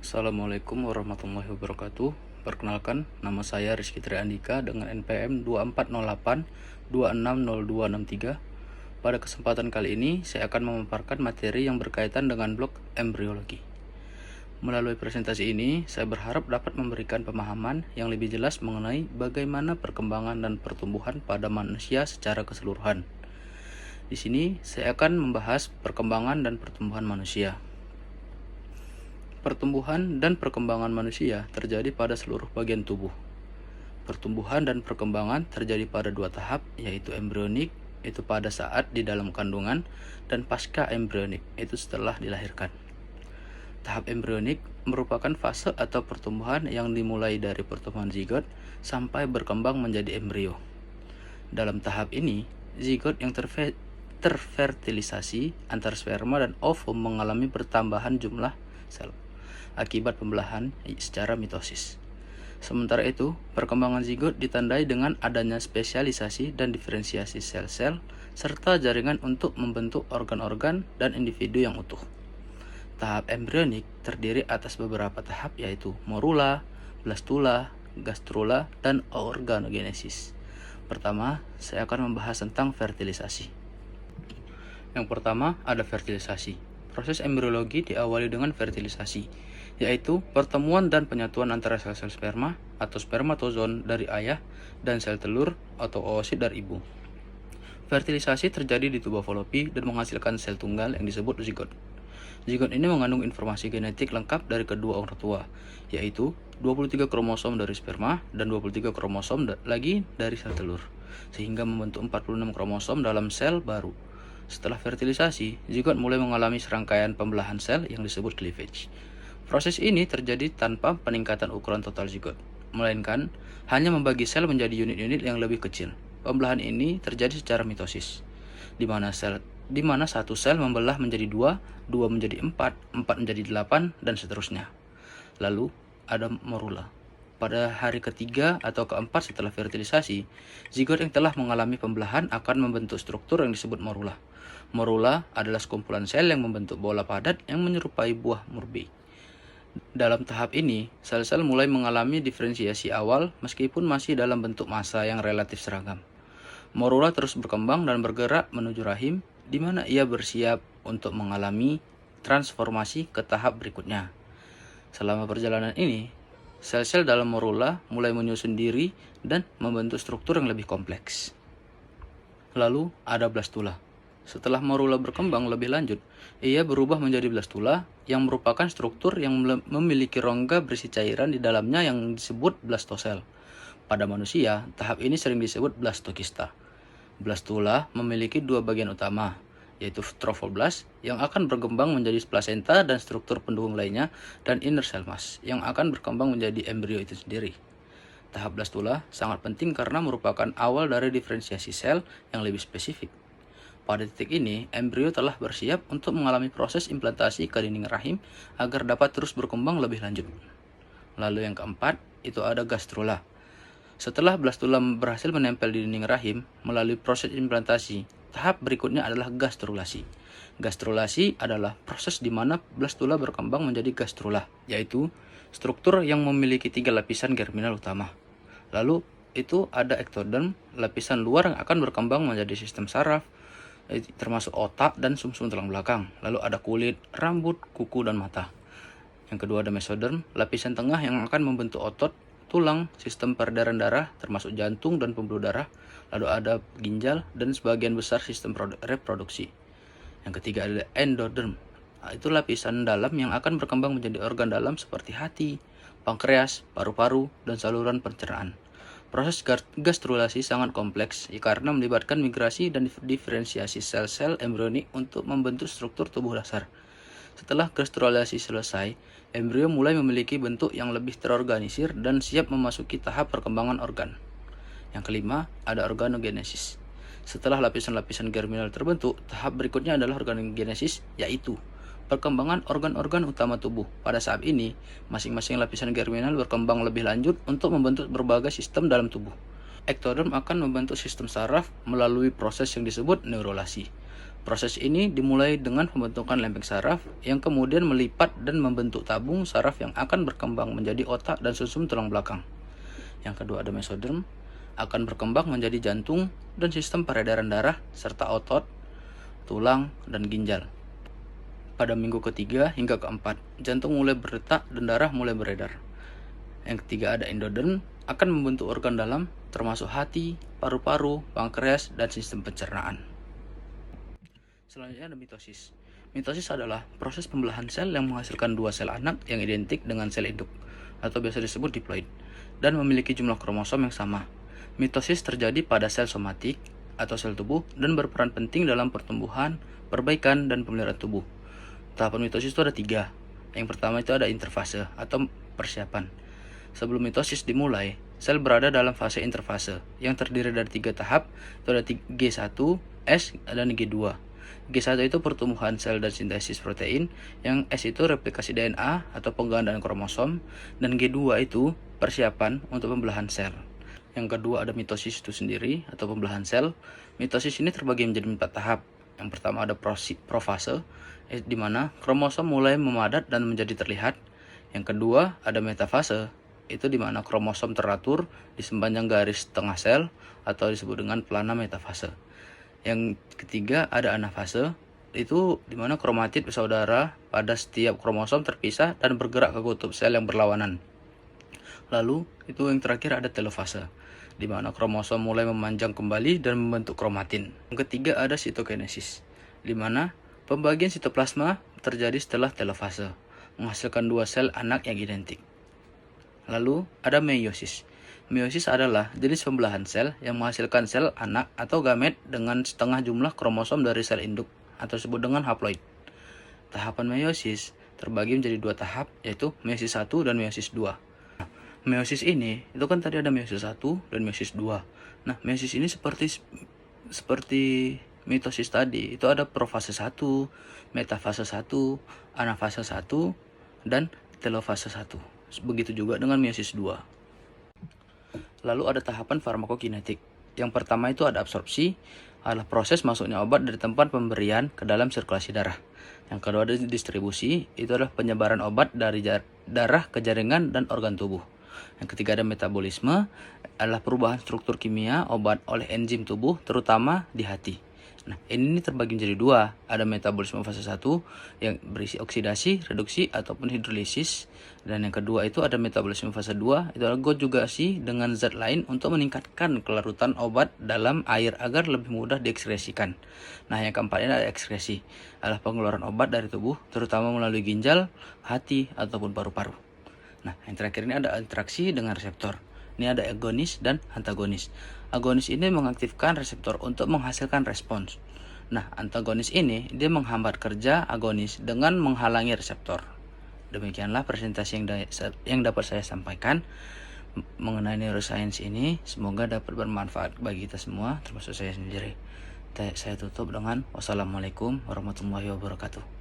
Assalamualaikum warahmatullahi wabarakatuh. Perkenalkan, nama saya Rizky Triandika dengan NPM 2408260263. Pada kesempatan kali ini, saya akan memaparkan materi yang berkaitan dengan blok embriologi. Melalui presentasi ini, saya berharap dapat memberikan pemahaman yang lebih jelas mengenai bagaimana perkembangan dan pertumbuhan pada manusia secara keseluruhan. Di sini, saya akan membahas perkembangan dan pertumbuhan manusia. Pertumbuhan dan perkembangan manusia terjadi pada seluruh bagian tubuh. Pertumbuhan dan perkembangan terjadi pada dua tahap, yaitu embrionik, yaitu pada saat di dalam kandungan, dan pasca embrionik, yaitu setelah dilahirkan. Tahap embrionik merupakan fase atau pertumbuhan yang dimulai dari pertumbuhan zigot sampai berkembang menjadi embrio. Dalam tahap ini, zigot yang terfertilisasi antar sperma dan ovum mengalami pertambahan jumlah sel akibat pembelahan secara mitosis. Sementara itu, perkembangan zigot ditandai dengan adanya spesialisasi dan diferensiasi sel-sel serta jaringan untuk membentuk organ-organ dan individu yang utuh. Tahap embrionik terdiri atas beberapa tahap, yaitu morula, blastula, gastrula, dan organogenesis. Pertama, saya akan membahas tentang fertilisasi. Yang pertama ada fertilisasi. Proses embriologi diawali dengan fertilisasi, yaitu pertemuan dan penyatuan antara sel-sel sperma atau spermatozoon dari ayah dan sel telur atau oosit dari ibu. Fertilisasi terjadi di tubuh falopi dan menghasilkan sel tunggal yang disebut zigot. Zigot ini mengandung informasi genetik lengkap dari kedua orang tua, yaitu 23 kromosom dari sperma dan 23 kromosom lagi dari sel telur, sehingga membentuk 46 kromosom dalam sel baru. Setelah fertilisasi, zigot mulai mengalami serangkaian pembelahan sel yang disebut cleavage. Proses ini terjadi tanpa peningkatan ukuran total zigot, melainkan hanya membagi sel menjadi unit-unit yang lebih kecil. Pembelahan ini terjadi secara mitosis, di mana satu sel membelah menjadi 2, 2 menjadi 4, 4 menjadi 8, dan seterusnya. Lalu ada morula. Pada hari ketiga atau keempat setelah fertilisasi, zigot yang telah mengalami pembelahan akan membentuk struktur yang disebut morula. Morula adalah sekumpulan sel yang membentuk bola padat yang menyerupai buah murbei. Dalam tahap ini, sel-sel mulai mengalami diferensiasi awal meskipun masih dalam bentuk massa yang relatif seragam. Morula terus berkembang dan bergerak menuju rahim, di mana ia bersiap untuk mengalami transformasi ke tahap berikutnya. Selama perjalanan ini, sel-sel dalam morula mulai menyusun diri dan membentuk struktur yang lebih kompleks. Lalu ada blastula. Setelah morula berkembang lebih lanjut, ia berubah menjadi blastula yang merupakan struktur yang memiliki rongga berisi cairan di dalamnya yang disebut blastosel. Pada manusia, tahap ini sering disebut blastokista. Blastula memiliki dua bagian utama, yaitu trophoblast yang akan berkembang menjadi plasenta dan struktur pendukung lainnya, dan inner cell mass yang akan berkembang menjadi embrio itu sendiri. Tahap blastula sangat penting karena merupakan awal dari diferensiasi sel yang lebih spesifik. Pada titik ini, embrio telah bersiap untuk mengalami proses implantasi ke dinding rahim agar dapat terus berkembang lebih lanjut. Lalu yang keempat, itu ada gastrula. Setelah blastula berhasil menempel di dinding rahim melalui proses implantasi, tahap berikutnya adalah gastrulasi. Gastrulasi adalah proses di mana blastula berkembang menjadi gastrula, yaitu struktur yang memiliki 3 lapisan germinal utama. Lalu itu ada ektoderm, lapisan luar yang akan berkembang menjadi sistem saraf, termasuk otak dan sumsum tulang belakang. Lalu ada kulit, rambut, kuku, dan mata. Yang kedua ada mesoderm, lapisan tengah yang akan membentuk otot, tulang, sistem peredaran darah, termasuk jantung dan pembuluh darah. Lalu ada ginjal dan sebagian besar sistem reproduksi. Yang ketiga ada endoderm, itu lapisan dalam yang akan berkembang menjadi organ dalam seperti hati, pankreas, paru-paru, dan saluran pencernaan. Proses gastrulasi sangat kompleks karena melibatkan migrasi dan diferensiasi sel-sel embrionik untuk membentuk struktur tubuh dasar. Setelah gastrulasi selesai, embrio mulai memiliki bentuk yang lebih terorganisir dan siap memasuki tahap perkembangan organ. Yang kelima, ada organogenesis. Setelah lapisan-lapisan germinal terbentuk, tahap berikutnya adalah organogenesis, yaitu perkembangan organ-organ utama tubuh. Pada saat ini, masing-masing lapisan germinal berkembang lebih lanjut untuk membentuk berbagai sistem dalam tubuh. Ektoderm akan membentuk sistem saraf melalui proses yang disebut neurulasi. Proses ini dimulai dengan pembentukan lempeng saraf yang kemudian melipat dan membentuk tabung saraf yang akan berkembang menjadi otak dan sumsum tulang belakang. Yang kedua ada mesoderm, akan berkembang menjadi jantung dan sistem peredaran darah serta otot, tulang, dan ginjal. Pada minggu ketiga hingga keempat, jantung mulai berdetak dan darah mulai beredar. Yang ketiga ada endoderm, akan membentuk organ dalam termasuk hati, paru-paru, pankreas, dan sistem pencernaan. Selanjutnya ada mitosis. Mitosis adalah proses pembelahan sel yang menghasilkan dua sel anak yang identik dengan sel induk, atau biasa disebut diploid, dan memiliki jumlah kromosom yang sama. Mitosis terjadi pada sel somatik atau sel tubuh dan berperan penting dalam pertumbuhan, perbaikan, dan pemeliharaan tubuh. Tahapan mitosis itu ada 3. Yang pertama itu ada interfase atau persiapan. Sebelum mitosis dimulai, sel berada dalam fase interfase yang terdiri dari 3 tahap. Itu ada G1, S, dan G2. G1 itu pertumbuhan sel dan sintesis protein, yang S itu replikasi DNA atau penggandaan kromosom, dan G2 itu persiapan untuk pembelahan sel. Yang kedua ada mitosis itu sendiri atau pembelahan sel. Mitosis ini terbagi menjadi 4 tahap. Yang pertama ada profase, di mana kromosom mulai memadat dan menjadi terlihat. Yang kedua ada metafase, itu di mana kromosom teratur di sepanjang garis tengah sel atau disebut dengan pelana metafase. Yang ketiga ada anafase, itu di mana kromatid bersaudara pada setiap kromosom terpisah dan bergerak ke kutub sel yang berlawanan. Lalu itu yang terakhir ada telofase, di mana kromosom mulai memanjang kembali dan membentuk kromatin. Yang ketiga ada sitokinesis, di mana pembagian sitoplasma terjadi setelah telofase, menghasilkan 2 sel anak yang identik. Lalu ada meiosis. Meiosis adalah jenis pembelahan sel yang menghasilkan sel anak atau gamet dengan setengah jumlah kromosom dari sel induk atau disebut dengan haploid. Tahapan meiosis terbagi menjadi 2 tahap, yaitu meiosis 1 dan meiosis 2. Nah, meiosis ini itu kan tadi ada meiosis 1 dan meiosis 2. Nah, meiosis ini seperti mitosis tadi, itu ada profase 1, metafase 1, anafase 1, dan telofase 1. Begitu juga dengan meiosis 2. Lalu ada tahapan farmakokinetik. Yang pertama itu ada absorpsi, adalah proses masuknya obat dari tempat pemberian ke dalam sirkulasi darah. Yang kedua ada distribusi, itu adalah penyebaran obat dari darah ke jaringan dan organ tubuh. Yang ketiga ada metabolisme, adalah perubahan struktur kimia obat oleh enzim tubuh, terutama di hati. Nah, ini terbagi menjadi 2. Ada metabolisme fase 1 yang berisi oksidasi, reduksi, ataupun hidrolisis. Dan yang kedua itu ada metabolisme fase 2, itu adalah konjugasi dengan zat lain untuk meningkatkan kelarutan obat dalam air agar lebih mudah diekskresikan. Nah, yang keempat ini ada ekskresi, adalah pengeluaran obat dari tubuh, terutama melalui ginjal, hati, ataupun paru-paru. Nah, yang terakhir ini ada interaksi dengan reseptor. Ini ada agonis dan antagonis. Agonis ini mengaktifkan reseptor untuk menghasilkan respons. Nah, antagonis ini dia menghambat kerja agonis dengan menghalangi reseptor. Demikianlah presentasi yang dapat saya sampaikan mengenai neuroscience ini. Semoga dapat bermanfaat bagi kita semua, termasuk saya sendiri. Saya tutup dengan wassalamualaikum warahmatullahi wabarakatuh.